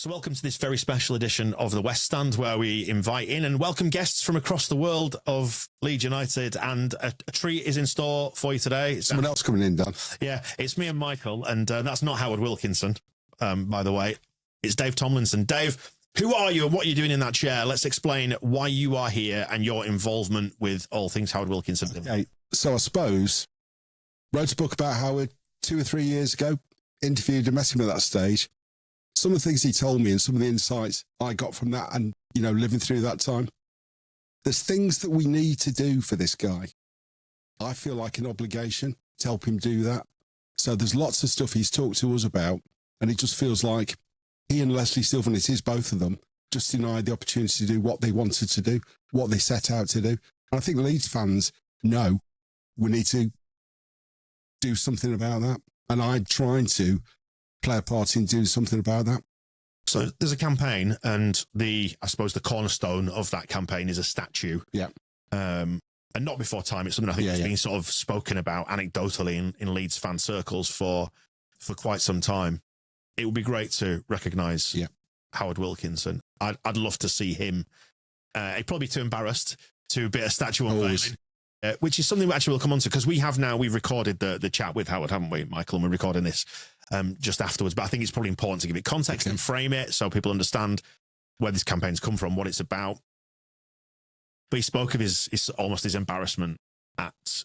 So welcome to this very special edition of the West Stand, where we invite in and welcome guests from across the world of Leeds United, and a treat is in store for you today. Someone else coming in, Dan. Yeah, it's me and Michael, and that's not Howard Wilkinson, by the way. It's Dave Tomlinson. Dave, who are you and what are you doing in that chair? Let's explain why you are here and your involvement with all things Howard Wilkinson. Okay, so I suppose, wrote a book about Howard 2 or 3 years ago, interviewed him, met him at that stage. Some of the things he told me and some of the insights I got from that and, you know, living through that time. There's things that we need to do for this guy. I feel like an obligation to help him do that. So there's lots of stuff he's talked to us about, and it just feels like he and Leslie Silvan, it is both of them, just denied the opportunity to do what they wanted to do, what they set out to do. And I think Leeds fans know we need to do something about that. And I'm trying to play a part in doing something about that. So there's a campaign, and I suppose the cornerstone of that campaign is a statue. Yeah. And not before time. It's something I think that's been sort of spoken about anecdotally in Leeds fan circles for quite some time. It would be great to recognise Howard Wilkinson. I'd love to see him. He'd probably be too embarrassed to be a statue unveiling, which is something we actually will come on to, because we've recorded the chat with Howard, haven't we, Michael? And we're recording this just afterwards. But I think it's probably important to give it context and frame it so people understand where this campaign's come from, what it's about. But he spoke of his almost his embarrassment at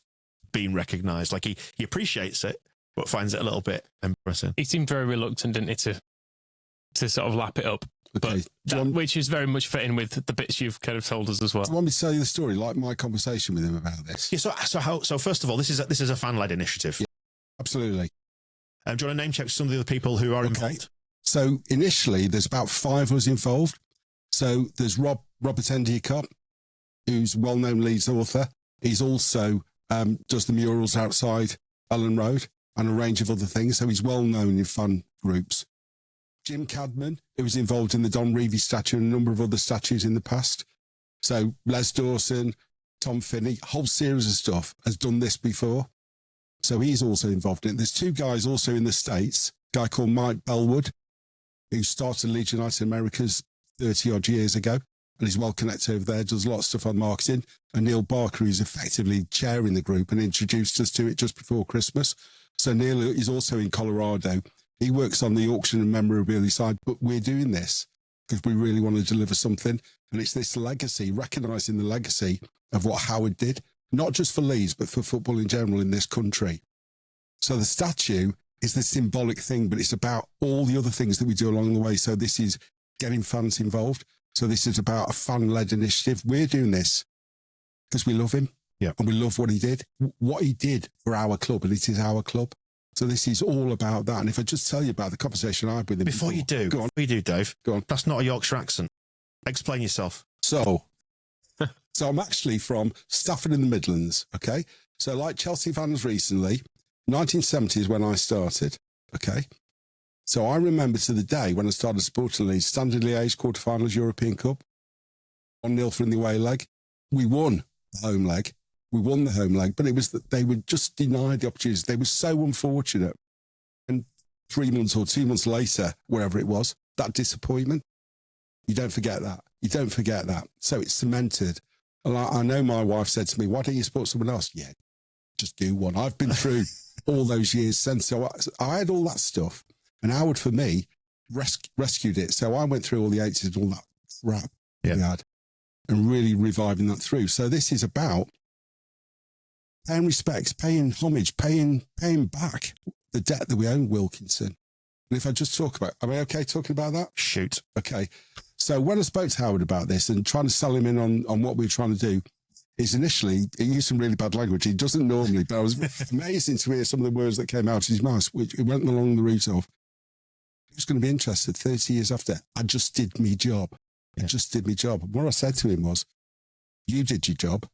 being recognised. Like he appreciates it, but finds it a little bit embarrassing. He seemed very reluctant, didn't he, to sort of lap it up. Okay. But which is very much fitting with the bits you've kind of told us as well. Do you want me to tell you the story, like my conversation with him about this? Yeah. So first of all, this is a fan-led initiative. Yeah, absolutely. Do you want to name check some of the other people who are involved? So initially, there's about 5 of us involved. So there's Robert Endicott, who's a well-known Leeds author. He's also does the murals outside Elland Road and a range of other things. So he's well-known in fan groups. Jim Cadman, who was involved in the Don Revie statue and a number of other statues in the past. So Les Dawson, Tom Finney, a whole series of stuff, has done this before. So he's also involved in it. There's 2 guys also in the States, a guy called Mike Bellwood, who started Leeds United Americas 30-odd years ago, and he's well connected over there, does a lot of stuff on marketing. And Neil Barker, who's effectively chairing the group and introduced us to it just before Christmas. So Neil is also in Colorado. He works on the auction and memorabilia side, but we're doing this because we really want to deliver something. And it's this legacy, recognising the legacy of what Howard did, not just for Leeds, but for football in general in this country. So the statue is the symbolic thing, but it's about all the other things that we do along the way. So this is getting fans involved. So this is about a fan-led initiative. We're doing this because we love him. Yeah. And we love what he did for our club, and it is our club. So this is all about that. And if I just tell you about the conversation I had with him before you do, go on. Before you do, Dave, go on. That's not a Yorkshire accent. Explain yourself. So I'm actually from Stafford in the Midlands, okay? So like Chelsea fans recently, 1970 is when I started, okay? So I remember to the day when I started supporting Leeds, Standard Liège quarterfinals European Cup, 1-0 from the away leg. We won the home leg. We won the home leg, but it was that they were just denied the opportunities. They were so unfortunate. And 3 months or 2 months later, wherever it was, that disappointment, you don't forget that. You don't forget that. So it's cemented. And I know my wife said to me, why don't you support someone else? Yeah, just do one. I've been through all those years since. So I had all that stuff. And Howard, for me, rescued it. So I went through all the 80s and all that crap we had and really reviving that through. So this is about paying respects, paying homage, paying back the debt that we owe Wilkinson. And if I just talk about, am I okay talking about that? Shoot. Okay. So when I spoke to Howard about this and trying to sell him in on what we were trying to do, is initially, he used some really bad language. He doesn't normally, but I was amazing to hear some of the words that came out of his mouth, which it went along the route of, he was going to be interested 30 years after. I just did my job. I just did my job. And what I said to him was, you did your job.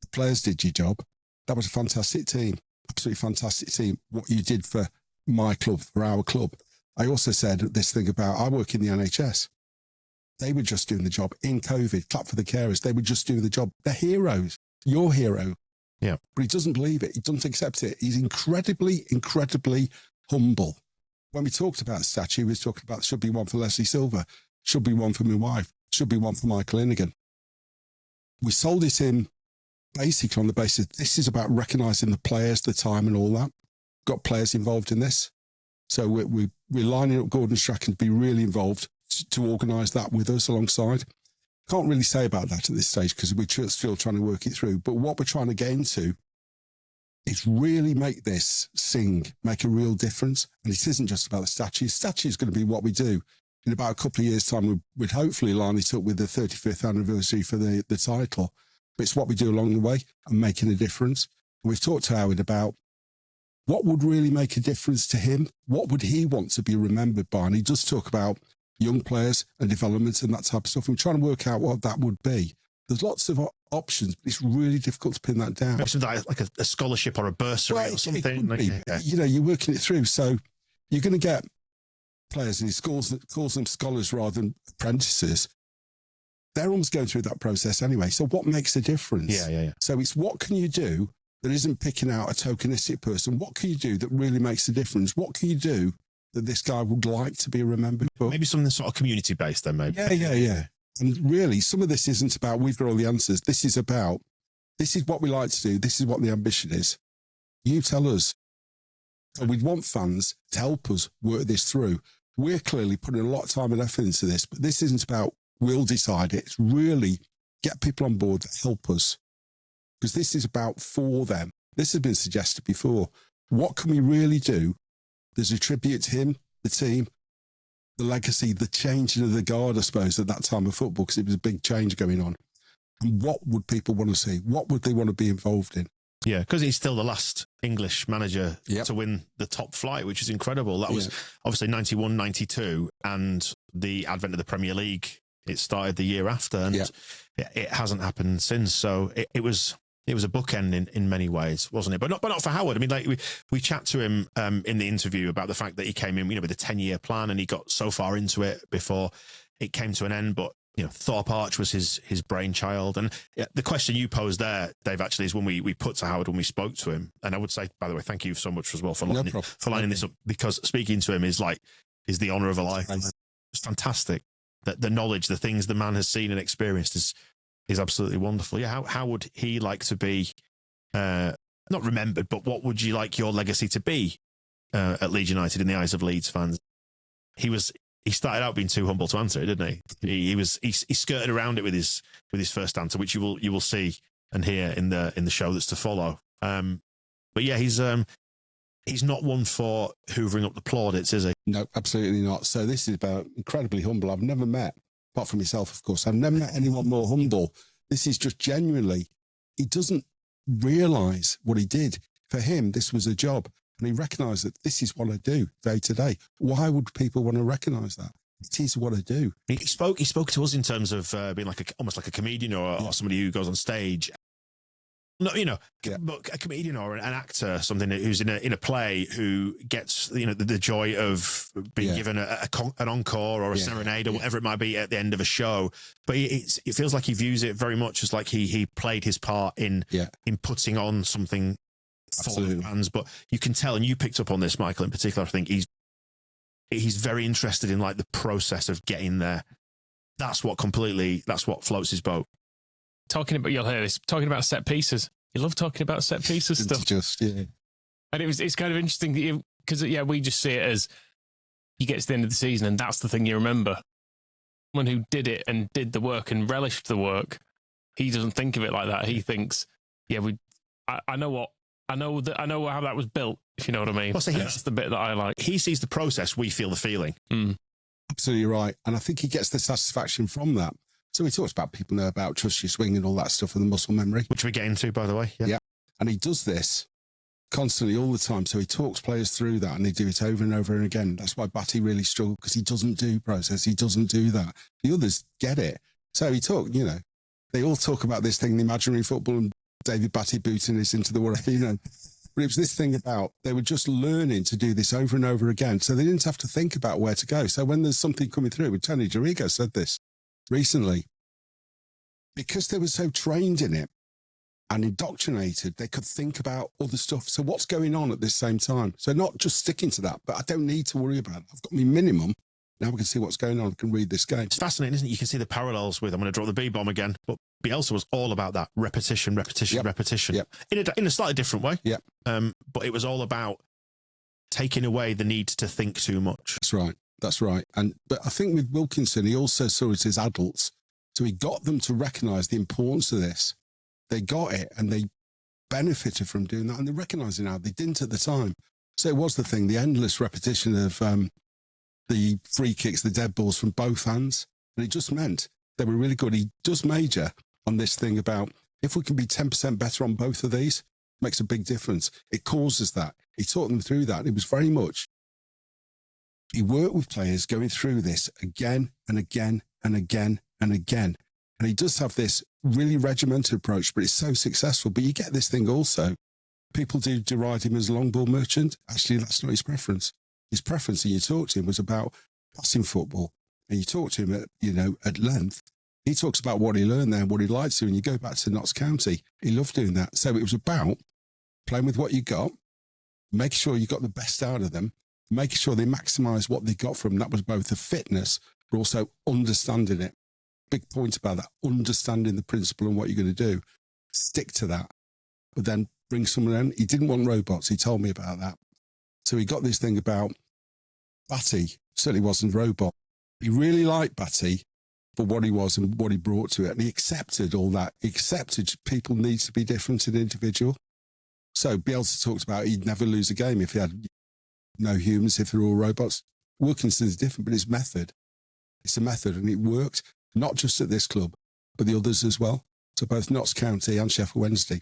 The players did your job. That was a fantastic team. Absolutely fantastic team. What you did for my club, for our club. I also said this thing about, I work in the NHS. They were just doing the job in COVID. Clap for the carers. They were just doing the job. They're heroes. Your hero. Yeah. But he doesn't believe it. He doesn't accept it. He's incredibly, incredibly humble. when we talked about statue, we was talking about should be one for Leslie Silver, should be one for my wife, should be one for Michael Innigan. We sold it in basically on the basis this is about recognising the players, the time and all that. Got players involved in this. So we're lining up Gordon Strachan to be really involved to organise that with us alongside. Can't really say about that at this stage because we're still trying to work it through. But what we're trying to get into is really make this make a real difference. And it isn't just about the statue. Statue is going to be what we do. In about a couple of years' time, we'd hopefully line it up with the 35th anniversary for the title. But it's what we do along the way and making a difference. And we've talked to Howard about what would really make a difference to him. What would he want to be remembered by? And he does talk about young players and development and that type of stuff. And we're trying to work out what that would be. There's lots of options, but it's really difficult to pin that down. Maybe something like a scholarship or a bursary or something. You know, you're working it through. So you're going to get players, and he calls them scholars rather than apprentices. They're almost going through that process anyway. So what makes a difference? Yeah. So it's what can you do that isn't picking out a tokenistic person? What can you do that really makes a difference? What can you do that this guy would like to be remembered for? Maybe something sort of community-based then, maybe. Yeah. And really, some of this isn't about we've got all the answers. This is about, this is what we like to do. This is what the ambition is. You tell us. And we'd want fans to help us work this through. We're clearly putting a lot of time and effort into this, but this isn't about we'll decide it. It's really get people on board that help us. Because this is about for them. This has been suggested before. What can we really do? There's a tribute to him, the team, the legacy, the changing of the guard, I suppose, at that time of football, because it was a big change going on. And what would people want to see? What would they want to be involved in? Yeah, because he's still the last English manager to win the top flight, which is incredible. That was obviously 91, 92, and the advent of the Premier League, it started the year after, and it hasn't happened since. So it was a bookend in many ways, wasn't it? But not for Howard. I mean, like we chat to him in the interview about the fact that he came in, with a 10-year plan, and he got so far into it before it came to an end. But Thorpe Arch was his brainchild. And the question you posed there, Dave, actually is one we put to Howard when we spoke to him. And I would say, by the way, thank you so much as well for lining this up, because speaking to him is the honour of a lifetime. It's fantastic. The knowledge, the things the man has seen and experienced is absolutely wonderful. Yeah, how would he like to be, not remembered, but what would you like your legacy to be at Leeds United in the eyes of Leeds fans? He started out being too humble to answer it, didn't he? He skirted around it with his first answer, which you will see and hear in the show that's to follow. But yeah, he's not one for hoovering up the plaudits, is he? No, absolutely not. So this is about incredibly humble. I've never met, apart from myself, of course, I've never met anyone more humble. This is just genuinely, he doesn't realise what he did. For him, this was a job. And he recognised that this is what I do day to day. Why would people want to recognise that? It is what I do. He spoke to us in terms of being almost like a comedian or somebody who goes on stage. No, but a comedian or an actor, something who's in a play who gets the joy of being given an encore or a serenade or whatever it might be at the end of a show. But it feels like he views it very much as like he played his part in putting on something. Absolutely. For the fans. But you can tell, and you picked up on this, Michael, in particular. I think he's very interested in the process of getting there. That's what floats his boat. You'll hear this, talking about set pieces. You love talking about set pieces stuff. And it's kind of interesting because we just see it as you get to the end of the season and that's the thing you remember. Someone who did it and did the work and relished the work, he doesn't think of it like that. He thinks, I know how that was built, if you know what I mean. That's the bit that I like. He sees the process, we feel the feeling. Absolutely right. And I think he gets the satisfaction from that. So he talks about people know about trust your swing and all that stuff and the muscle memory. Which we get into, by the way. Yeah. And he does this constantly all the time. So he talks players through that and they do it over and over and again. That's why Batty really struggled, because he doesn't do process. He doesn't do that. The others get it. So he they all talk about this thing, the imaginary football, and David Batty booting this into the world, But it was this thing about they were just learning to do this over and over again. So they didn't have to think about where to go. So when there's something coming through, Tony Dorigo said this recently, because they were so trained in it, and indoctrinated, they could think about other stuff. So what's going on at this same time? So not just sticking to that, but I don't need to worry about it. I've got my minimum. Now we can see what's going on. I can read this game. It's fascinating, isn't it? You can see the parallels with, I'm going to drop the B-bomb again, but Bielsa was all about that repetition. Yep. In a slightly different way. Yep. But it was all about taking away the need to think too much. That's right. But I think with Wilkinson, he also saw it as adults. So he got them to recognise the importance of this. They got it and they benefited from doing that, and they recognise it now. They didn't at the time. So it was the thing, the endless repetition of the free kicks, the dead balls from both hands. And it just meant they were really good. He does major on this thing about if we can be 10% better on both of these, makes a big difference. It causes that. He taught them through that. It was very much, he worked with players going through this again and again and again and again. And he does have this really regimented approach, but it's so successful. But you get this thing also, people do deride him as a long ball merchant. Actually, that's not his preference. His preference, and you talk to him, was about passing football. And you talk to him at length. He talks about what he learned there and what he liked to. And you go back to Notts County, he loved doing that. So it was about playing with what you got, making sure you got the best out of them, making sure they maximise what they got from them. That was both the fitness, but also understanding it. Big point about that, understanding the principle and what you're going to do. Stick to that, but then bring someone in. He didn't want robots. He told me about that. So he got this thing about Batty, certainly wasn't a robot. He really liked Batty for what he was and what he brought to it. And he accepted all that. He accepted people need to be different and individual. So Bielsa talked about he'd never lose a game if he had no humans, if they're all robots. Wilkinson's different, but it's method. It's a method, and it worked, not just at this club, but the others as well. So both Notts County and Sheffield Wednesday.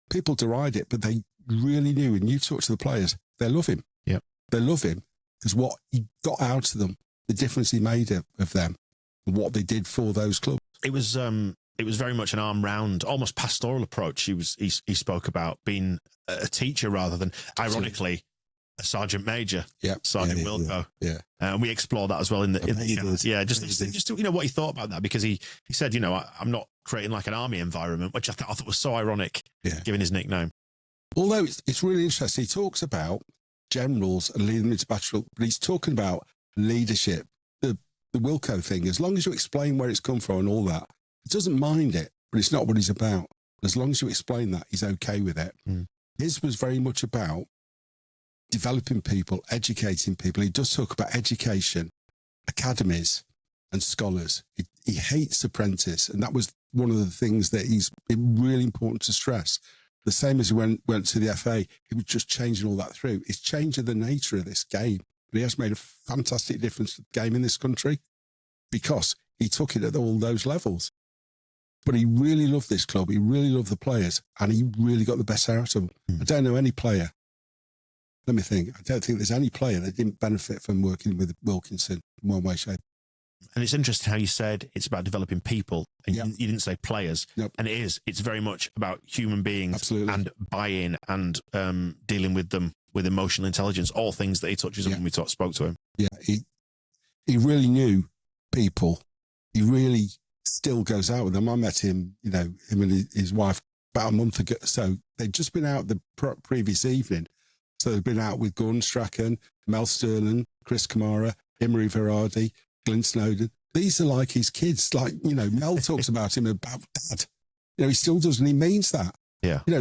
People deride it, but they really knew, and you talk to the players, they love him. Yeah, they love him because what he got out of them, the difference he made of them, and what they did for those clubs. It was very much an arm round, almost pastoral approach. He spoke about being a teacher rather than, ironically, a sergeant major. Yeah, Sergeant Wilco. Yeah. And we explored that as well in the just what he thought about that, because he said, I'm not creating like an army environment, which I thought was so ironic, given his nickname. Although it's really interesting, he talks about generals and leading them into battle, but he's talking about leadership, the Wilco thing. As long as you explain where it's come from and all that, he doesn't mind it, but it's not what he's about. As long as you explain that, he's okay with it. His was very much about developing people, educating people. He does talk about education, academies and scholars. He hates apprentice, and that was one of the things that he's really important to stress. The same as he went to the FA, he was just changing all that through. It's changing the nature of this game. But he has made a fantastic difference to the game in this country because he took it at all those levels. But he really loved this club. He really loved the players, and he really got the best out of them. I don't know any player. Let me think. I don't think there's any player that didn't benefit from working with Wilkinson in one way, shape. And it's interesting how you said it's about developing people, and you didn't say players. Yep. And it is. It's very much about human beings. Absolutely. And buy-in and dealing with them with emotional intelligence, all things that he touches on when we spoke to him. Yeah, he really knew people. He really still goes out with them. I met him, him and his wife about a month ago. So they'd just been out the previous evening. So they've been out with Gordon Strachan, Mel Sterling, Chris Kamara, Imre Verardi, Glenn Snowden. These are like his kids. Like, Mel talks about him about dad. He still does, and he means that. Yeah. He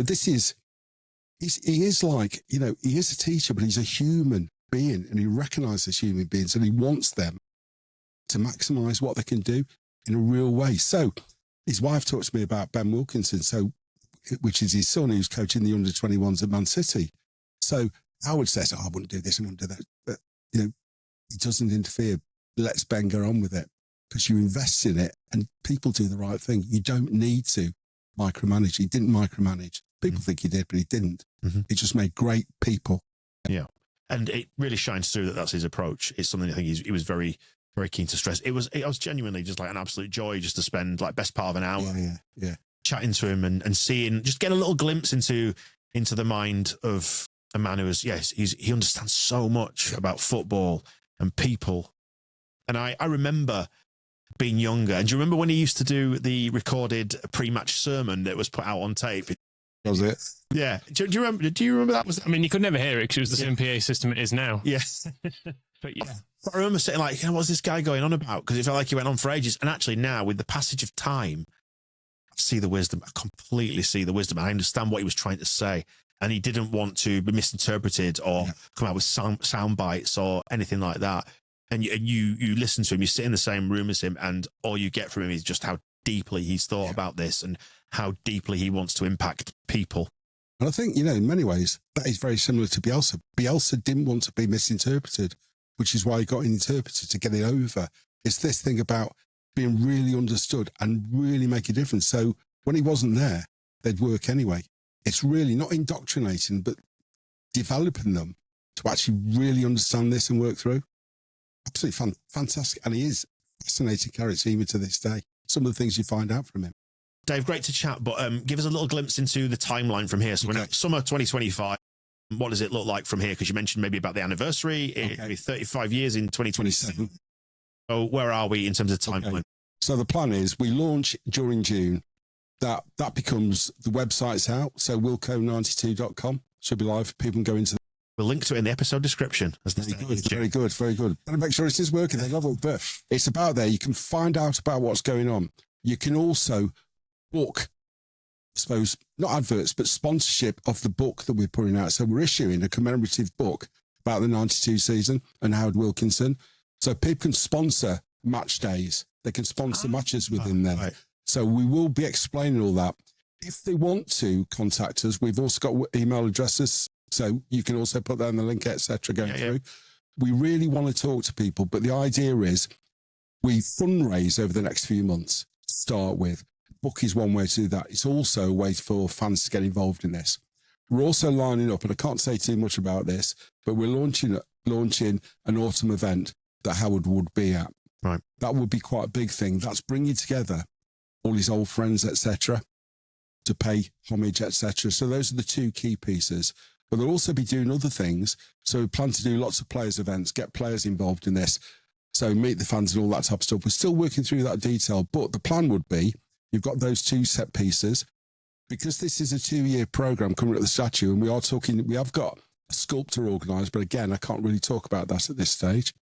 is like, he is a teacher, but he's a human being, and he recognises human beings, and he wants them to maximise what they can do in a real way. So his wife talks to me about Ben Wilkinson, which is his son, who's coaching the under-21s at Man City. So Howard says, I wouldn't do this, I wouldn't do that. But, he doesn't interfere. Lets Ben go on with it because you invest in it and people do the right thing. You don't need to micromanage. He didn't micromanage. People think he did, but he didn't. He just made great people. Yeah. And it really shines through that that's his approach. It's something I think he was very, very keen to stress. It was genuinely just like an absolute joy just to spend like best part of an hour chatting to him and seeing, just get a little glimpse into the mind of a man who is, he understands so much about football and people. And I remember being younger. And do you remember when he used to do the recorded pre-match sermon that was put out on tape? Was it? Yeah. Do you remember that? I mean, you could never hear it because it was the same PA system it is now. Yeah. But yeah. But I remember saying, like, what's this guy going on about? Because it felt like he went on for ages. And actually now, with the passage of time, I see the wisdom. I completely see the wisdom. I understand what he was trying to say. And he didn't want to be misinterpreted or come out with sound bites or anything like that. And you listen to him, you sit in the same room as him, and all you get from him is just how deeply he's thought about this and how deeply he wants to impact people. And I think, in many ways, that is very similar to Bielsa. Bielsa didn't want to be misinterpreted, which is why he got an interpreter to get it over. It's this thing about being really understood and really make a difference. So when he wasn't there, they'd work anyway. It's really not indoctrinating, but developing them to actually really understand this and work through. Absolutely fantastic. And he is a fascinating character even to this day. Some of the things you find out from him. Dave, great to chat, but give us a little glimpse into the timeline from here. So we're at summer 2025. What does it look like from here? Because you mentioned maybe about the anniversary. It'll be 35 years in 2027. So where are we in terms of timeline? Okay. So the plan is we launch during June. That becomes, the website's out. So wilco92.com should be live. People can go into. We'll link to it in the episode description. Very good. And make sure it is working. They love it, but it's about there. You can find out about what's going on. You can also book, I suppose, not adverts, but sponsorship of the book that we're putting out. So we're issuing a commemorative book about the 92 season and Howard Wilkinson. So people can sponsor match days. They can sponsor matches within there. Right. So we will be explaining all that. If they want to contact us, we've also got email addresses. So you can also put that in the link, etc. going through. We really want to talk to people, but the idea is we fundraise over the next few months to start with. Book is one way to do that. It's also a way for fans to get involved in this. We're also lining up, and I can't say too much about this, but we're launching an autumn event that Howard would be at. Right. That would be quite a big thing. That's bringing together all his old friends, etc., to pay homage, etc. So those are the two key pieces. But they'll also be doing other things. So we plan to do lots of players events, get players involved in this. So meet the fans and all that type of stuff. We're still working through that detail, but the plan would be you've got those two set pieces. Because this is a 2-year program coming at the statue, and we have got a sculptor organised, but again, I can't really talk about that at this stage.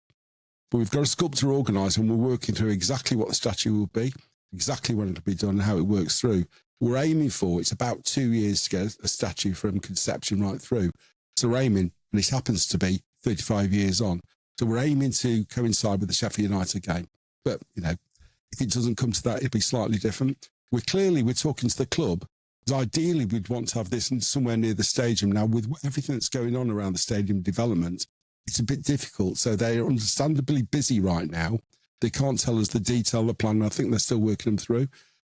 But we've got a sculptor organised, and we're working through exactly what the statue will be, exactly when it'll be done, and how it works through. We're aiming for, it's about 2 years to get a statue from conception right through. So we're aiming, and this happens to be 35 years on. So we're aiming to coincide with the Sheffield United game. But, if it doesn't come to that, it'll be slightly different. We're talking to the club, because ideally we'd want to have this somewhere near the stadium. Now, with everything that's going on around the stadium development, it's a bit difficult. So they're understandably busy right now. They can't tell us the detail of the plan. I think they're still working them through.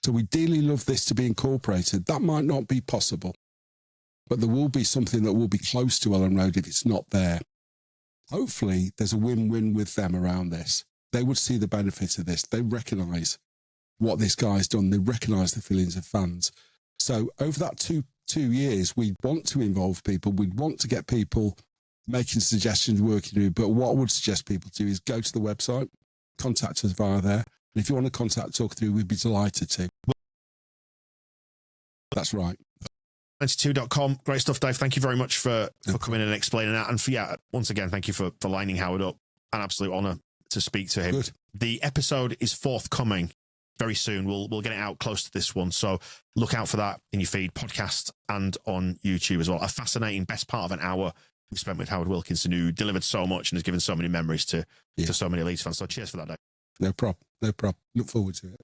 So we dearly love this to be incorporated. That might not be possible, but there will be something that will be close to Elland Road if it's not there. Hopefully, there's a win-win with them around this. They would see the benefit of this. They recognise what this guy's done. They recognise the feelings of fans. So over that two years, we want to involve people. We'd want to get people making suggestions, working with. But what I would suggest people do is go to the website, contact us via there. And if you want to contact Talk Through, we'd be delighted to. That's right. 92.com. Great stuff, Dave. Thank you very much for coming in and explaining that. And once again, thank you for lining Howard up. An absolute honour to speak to him. Good. The episode is forthcoming very soon. We'll get it out close to this one. So look out for that in your feed, podcast and on YouTube as well. A fascinating best part of an hour we spent with Howard Wilkinson, who delivered so much and has given so many memories to so many Leeds fans. So cheers for that, Dave. No problem. Look forward to it.